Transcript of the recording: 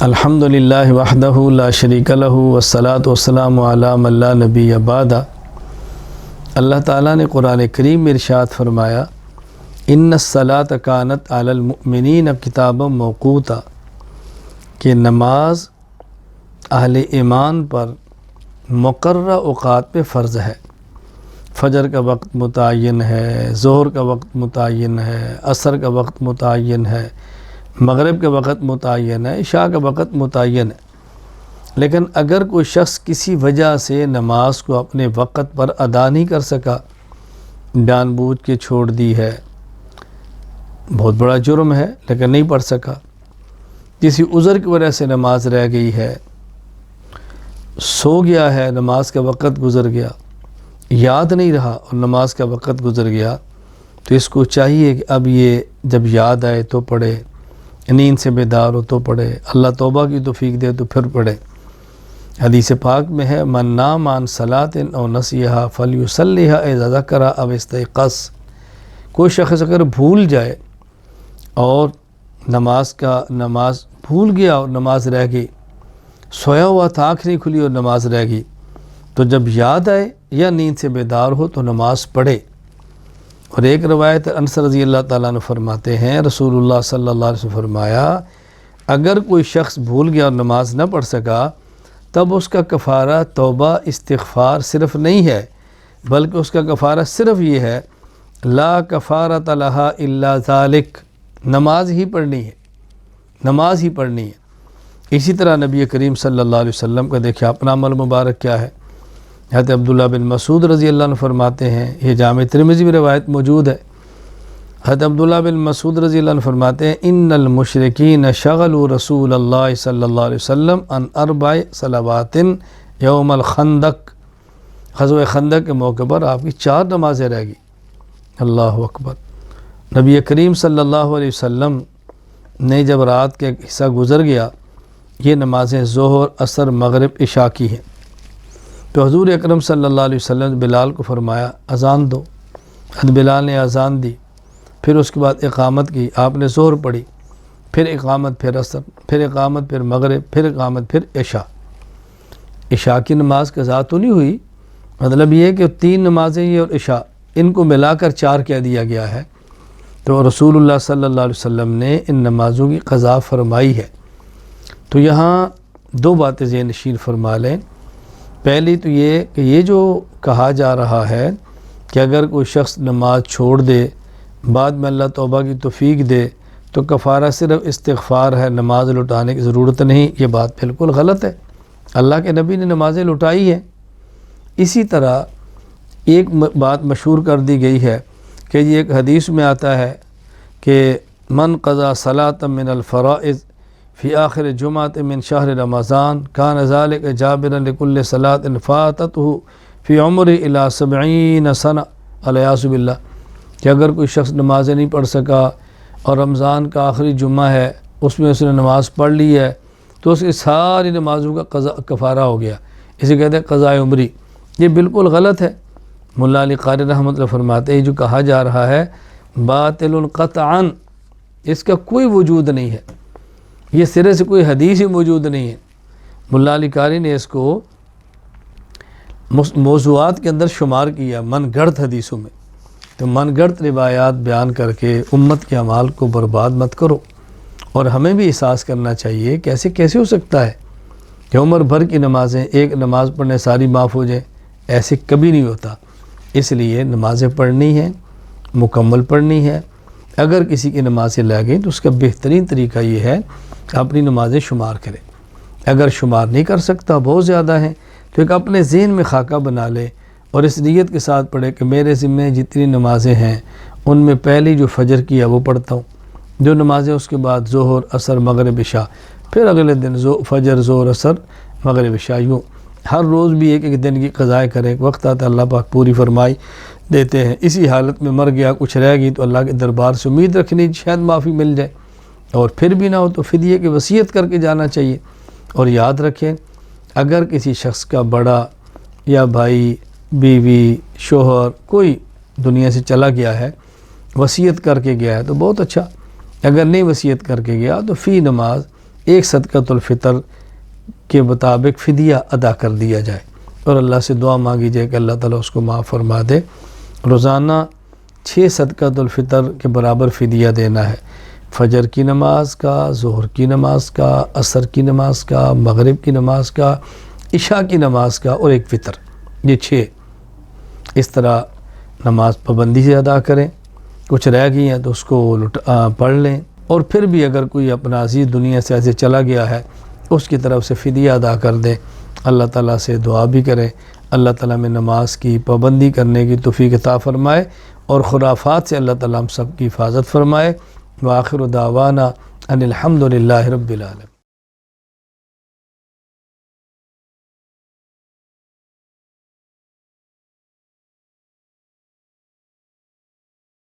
الحمدللہ وحدہ لا شریک لہ والصلاۃ والسلام علی من لا نبی بعد۔ اللہ تعالیٰ نے قرآن کریم میں ارشاد فرمایا ان الصلاۃ کانت علی المؤمنین کتابا موقوتا، کہ نماز اہل ایمان پر مقررہ اوقات پہ فرض ہے۔ فجر کا وقت متعین ہے، ظہر کا وقت متعین ہے، عصر کا وقت متعین ہے، مغرب کا وقت متعین ہے، عشاء کا وقت متعین ہے۔ لیکن اگر کوئی شخص کسی وجہ سے نماز کو اپنے وقت پر ادا نہیں کر سکا، جان بوجھ کے چھوڑ دی ہے، بہت بڑا جرم ہے لیکن نہیں پڑھ سکا، کسی عذر کی وجہ سے نماز رہ گئی ہے، سو گیا ہے، نماز کا وقت گزر گیا، یاد نہیں رہا اور نماز کا وقت گزر گیا، تو اس کو چاہیے کہ اب یہ جب یاد آئے تو پڑھے، نیند سے بیدار ہو تو پڑھے، اللہ توبہ کی توفیق دے تو پھر پڑھے۔ حدیث پاک میں ہے من نام عن صلاۃ او نسیھا فلیصلیھا اذا ذکر او استیقظ، کوئی شخص اگر بھول جائے اور نماز بھول گیا اور نماز رہ گئی، سویا ہوا تھا، آنکھ نہیں کھلی اور نماز رہ گئی، تو جب یاد آئے یا نیند سے بیدار ہو تو نماز پڑھے۔ اور ایک روایت انس رضی اللہ تعالیٰ عنہ فرماتے ہیں رسول اللہ صلی اللہ علیہ وسلم فرمایا اگر کوئی شخص بھول گیا اور نماز نہ پڑھ سکا تب اس کا کفارہ توبہ استغفار صرف نہیں ہے، بلکہ اس کا کفارہ صرف یہ ہے لا کفارۃ لہا الا ذالک، نماز ہی پڑھنی ہے، نماز ہی پڑھنی ہے۔ اسی طرح نبی کریم صلی اللہ علیہ وسلم کا دیکھیں اپنا عمل مبارک کیا ہے۔ حضرت عبداللہ بن مسعود رضی اللہ عنہ فرماتے ہیں، یہ جامع ترمذی میں روایت موجود ہے، حضرت عبداللہ بن مسعود رضی اللہ عنہ فرماتے ہیں ان المشرکین شغلوا رسول اللہ صلی اللہ علیہ وسلم عن 4 صلوات یوم الخندق، غزوہ خندق کے موقع پر آپ کی 4 نمازیں رہ گئی۔ اللہ اکبر۔ نبی کریم صلی اللہ علیہ وسلم نے جب رات کا حصہ گزر گیا، یہ نمازیں ظہر، عصر، مغرب، عشاء کی ہیں، تو حضور اکرم صلی اللہ علیہ وسلم نے بلال کو فرمایا اذان دو، حضرت بلال نے اذان دی، پھر اس کے بعد اقامت کی، آپ نے ظہر پڑھی، پھر اقامت، پھر عصر، پھر اقامت، پھر مغرب، پھر اقامت، پھر عشاء۔ عشاء کی نماز قضا تو نہیں ہوئی، مطلب یہ کہ 3 نمازیں یہ اور عشاء، ان کو ملا کر 4 کہہ دیا گیا ہے، تو رسول اللہ صلی اللہ علیہ وسلم نے ان نمازوں کی قضا فرمائی ہے۔ تو یہاں 2 باتیں ذہن نشین فرما لیں۔ پہلی تو یہ کہ یہ جو کہا جا رہا ہے کہ اگر کوئی شخص نماز چھوڑ دے بعد میں اللہ توبہ کی توفیق دے تو کفارہ صرف استغفار ہے، نماز لٹانے کی ضرورت نہیں، یہ بات بالکل غلط ہے۔ اللہ کے نبی نے نمازیں لٹائی ہیں۔ اسی طرح ایک بات مشہور کر دی گئی ہے کہ یہ ایک حدیث میں آتا ہے کہ من قضا صلاۃ من الفرائض فی آخر جمعۃ من شہر رمضان کان ذلک جابرا لکل صلاۃ فاتتہ فی عمر الی 70 سنہ، الیاذ باللہ، کہ اگر کوئی شخص نمازیں نہیں پڑھ سکا اور رمضان کا آخری جمعہ ہے اس میں اس نے نماز پڑھ لی ہے تو اس کی ساری نمازوں کا کفارہ ہو گیا، اسے کہتے ہیں قضاء عمری۔ یہ بالکل غلط ہے۔ مولا علی قاری رحمۃ اللہ فرماتے ہیں جو کہا جا رہا ہے باطل قطعا، اس کا کوئی وجود نہیں ہے، یہ سرے سے کوئی حدیث ہی موجود نہیں ہے۔ مولا علی قاری نے اس کو موضوعات کے اندر شمار کیا، من گڑت حدیثوں میں، تو من گڑت روایات بیان کر کے امت کے اعمال کو برباد مت کرو۔ اور ہمیں بھی احساس کرنا چاہیے کہ کیسے ہو سکتا ہے کہ عمر بھر کی نمازیں ایک نماز پڑھنے ساری معاف ہو جائیں، ایسے کبھی نہیں ہوتا۔ اس لیے نمازیں پڑھنی ہیں، مکمل پڑھنی ہے۔ اگر کسی کی نمازیں لگ گئیں تو اس کا بہترین طریقہ یہ ہے کہ اپنی نمازیں شمار کرے۔ اگر شمار نہیں کر سکتا، بہت زیادہ ہیں، تو ایک اپنے ذہن میں خاکہ بنا لے اور اس نیت کے ساتھ پڑھے کہ میرے ذمہ جتنی نمازیں ہیں ان میں پہلی جو فجر کی ہے وہ پڑھتا ہوں، جو نمازیں اس کے بعد ظہر، عصر، مغرب، عشاء، پھر اگلے دن فجر، ظہر، عصر، مغرب، عشاء، یوں ہر روز بھی ایک دن کی قضاء کرے۔ ایک وقت آتا ہے اللہ پاک پوری فرمائی دیتے ہیں۔ اسی حالت میں مر گیا، کچھ رہ گئی تو اللہ کے دربار سے امید رکھنی شاید معافی مل جائے، اور پھر بھی نہ ہو تو فدیے کی وصیت کر کے جانا چاہیے۔ اور یاد رکھیں اگر کسی شخص کا بڑا یا بھائی، بیوی، شوہر کوئی دنیا سے چلا گیا ہے، وصیت کر کے گیا ہے تو بہت اچھا، اگر نہیں وصیت کر کے گیا تو فی نماز ایک صدقۃ الفطر کے مطابق فدیہ ادا کر دیا جائے اور اللہ سے دعا مانگی جائے کہ اللہ تعالیٰ اس کو معاف فرما دے۔ روزانہ 6 صدقۃ الفطر کے برابر فدیہ دینا ہے، فجر کی نماز کا، ظہر کی نماز کا، عصر کی نماز کا، مغرب کی نماز کا، عشاء کی نماز کا اور ایک فطر، یہ 6۔ اس طرح نماز پابندی سے ادا کریں، کچھ رہ گئی ہیں تو اس کو پڑھ لیں، اور پھر بھی اگر کوئی اپنا عزیز دنیا سے ایسے چلا گیا ہے اس کی طرف سے فدیہ ادا کر دیں، اللہ تعالیٰ سے دعا بھی کریں، اللہ تعالیٰ میں نماز کی پابندی کرنے کی توفیق عطا فرمائے اور خرافات سے اللہ تعالیٰ ہم سب کی حفاظت فرمائے۔ وآخر دعوانا ان الحمد للہ رب العالمین۔